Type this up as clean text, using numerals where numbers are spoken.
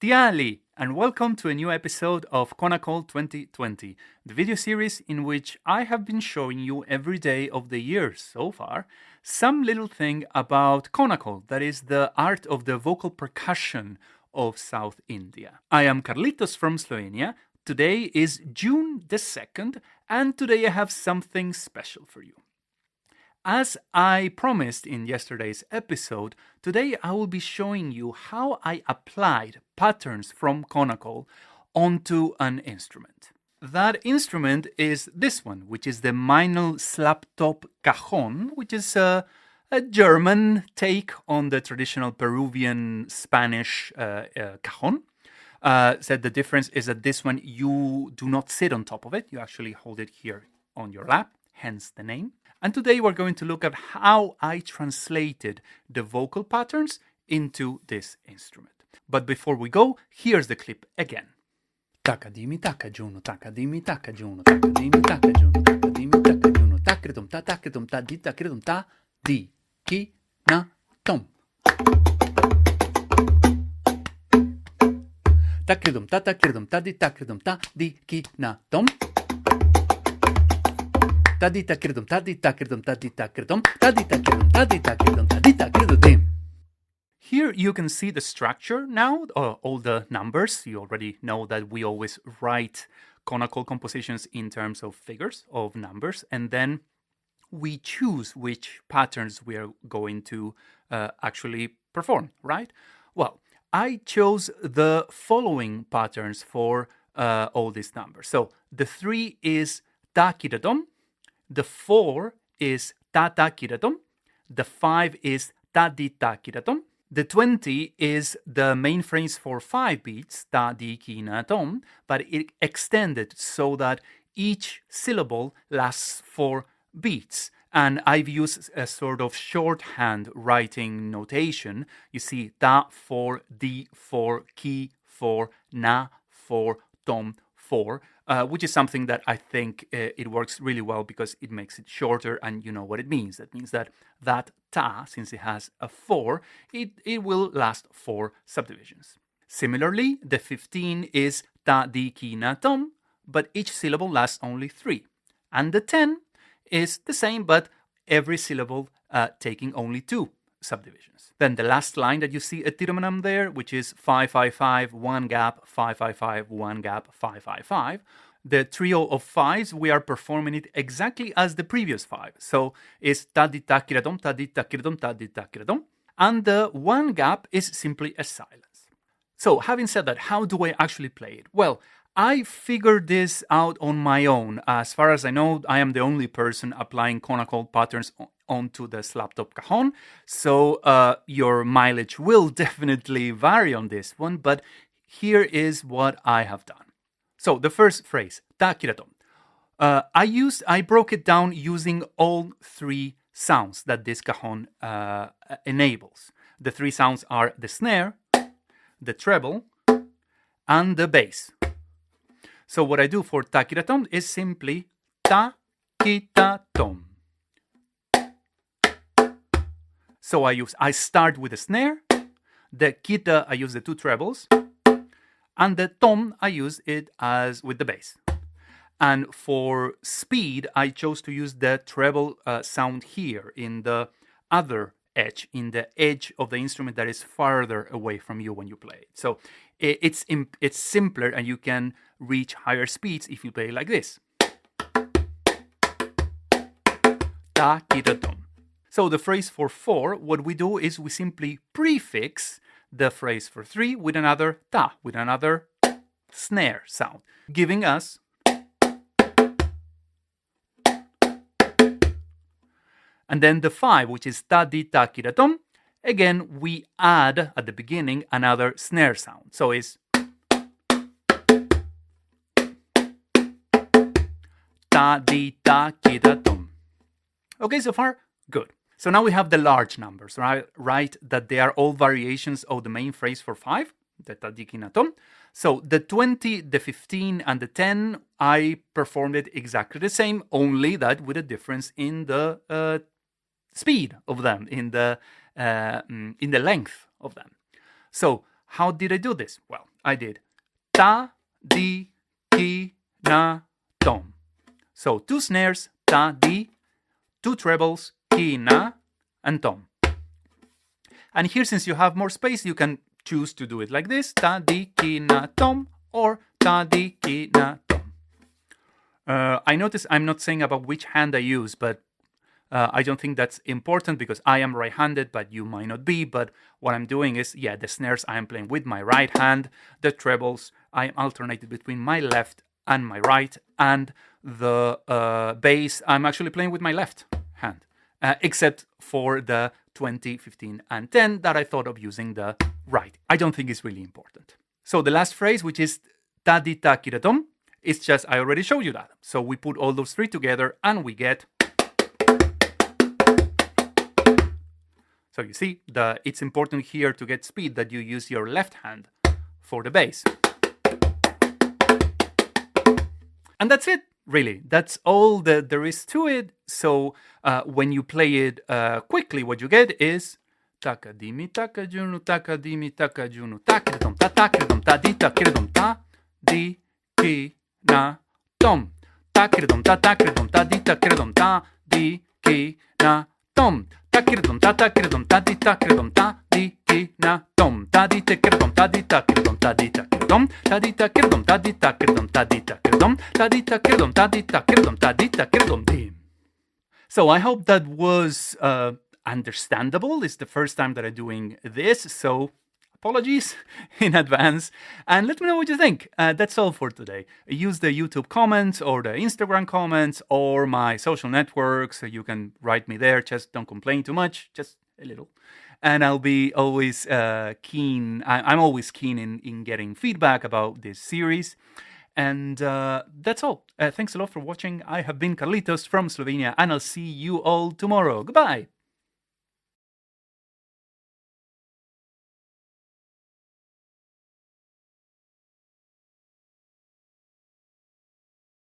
Tiali, and welcome to a new episode of Konnakol 2020, the video series in which I have been showing you every day of the year so far some little thing about Konnakol, that is the art of the vocal percussion of South India. I am Carlitos from Slovenia. Today is June the 2nd, and today I have something special for you. As I promised in yesterday's episode, today I will be showing you how I applied patterns from Konnakol onto an instrument. That instrument is this one, which is the Meinl slap-top cajón, which is a German take on the traditional Peruvian Spanish cajón. Said the difference is that this one you do not sit on top of it, you actually hold it here on your lap, hence the name. And today we're going to look at how I translated the vocal patterns into this instrument. But before we go, here's the clip again. Taka dimi taka juno, taka dimi taka juno, taka dimi taka juno, taka dimi taka juno, takridum ta di takridum ta di ki na tom. Takridum ta di takridum ta di ki na tom. Here you can see the structure now, all the numbers. You already know that we always write Konnakol compositions in terms of figures, of numbers, and then we choose which patterns we are going to actually perform, right? Well, I chose the following patterns for all these numbers. So the 3 is ta-kira-dom. The 4 is ta-ta-kira-dom. The 5 is ta-di-ta-kira-dom. The 20 is the main phrase for 5 beats, ta-di-ki-na-tom, but it extended so that each syllable lasts 4 beats. And I've used a sort of shorthand writing notation. You see, ta 4, di 4, ki 4, na 4, tom 4. Which is something that I think it works really well because it makes it shorter and you know what it means. That means that ta, since it has a 4, it will last 4 subdivisions. Similarly, the 15 is ta, di, ki, na, tom, but each syllable lasts only 3. And the 10 is the same, but every syllable taking only 2 subdivisions. Then the last line that you see a tirumanam there, which is 555, 1 gap, 555, 1 gap, 555. The trio of 5s, we are performing it exactly as the previous 5. So it's ta-di-ta-kira-dom, ta-di-ta-kira-dom, ta-di-ta-kira-dom. And the 1 gap is simply a silence. So having said that, how do I actually play it? Well, I figured this out on my own. As far as I know, I am the only person applying Konnakol patterns onto the slap-top cajón. So your mileage will definitely vary on this one, but here is what I have done. So the first phrase, ta-kira-dom. I broke it down using all 3 sounds that this cajón enables. The 3 sounds are the snare, the treble, and the bass. So what I do for ta-kira-dom is simply ta-ki-ta-tom. So I start with the snare, the kita I use the 2 trebles, and the tom I use it as with the bass. And for speed, I chose to use the treble sound here in the other edge, in the edge of the instrument that is farther away from you when you play it. So it's simpler and you can reach higher speeds if you play like this. Ta-ki-ta-tom. So the phrase for 4, what we do is we simply prefix the phrase for 3 with another ta, with another snare sound, giving us and then the 5, which is ta-di-ta-kira-tom. Again, we add at the beginning another snare sound. So it's ta-di-ta-kira-tom. Okay, so far, good. So now we have the large numbers, right? That they are all variations of the main phrase for 5, the ta-di-ki-na-tom. So the 20, the 15, and the 10, I performed it exactly the same, only that with a difference in the speed of them, in the length of them. So how did I do this? Well, I did ta, di, ki, na, tom. So 2 snares, ta, di, 2 trebles, ki, na, and tom. And here, since you have more space, you can choose to do it like this, ta, di, ki, na, tom, or ta, di, ki, na, tom. I notice I'm not saying about which hand I use, but I don't think that's important because I am right-handed, but you might not be. But what I'm doing is, the snares I am playing with my right hand, the trebles I am alternated between my left and my right, and the bass I'm actually playing with my left hand, except for the 20, 15, and 10 that I thought of using the right. I don't think it's really important. So the last phrase, which is ta di ta kiratom, it's just, I already showed you that. So we put all those 3 together and we get. So you see, it's important here to get speed that you use your left hand for the bass. And that's it, really. That's all that there is to it. So when you play it quickly, what you get is taka dimi taka junu taka dimi taka junu takridom ta takridom ta di takridom ta di ki na tom takridom ta takridom ta di takridom ta di ki na tom takridom ta takridom ta di takridom ta di ki na tom ta di takridom ta di takridom ta di takridom ta di takridom ta di takridom ta di takridom ta di takridom ta di takridom ta di takridom dim. So I hope that was understandable. It's the first time that I'm doing this, so apologies in advance, and let me know what you think. That's all for today. Use the YouTube comments or the Instagram comments or my social networks. You can write me there. Just don't complain too much, just a little. And I'll be always keen. I'm always keen in getting feedback about this series. And that's all. Thanks a lot for watching. I have been Carlitos from Slovenia, and I'll see you all tomorrow. Goodbye.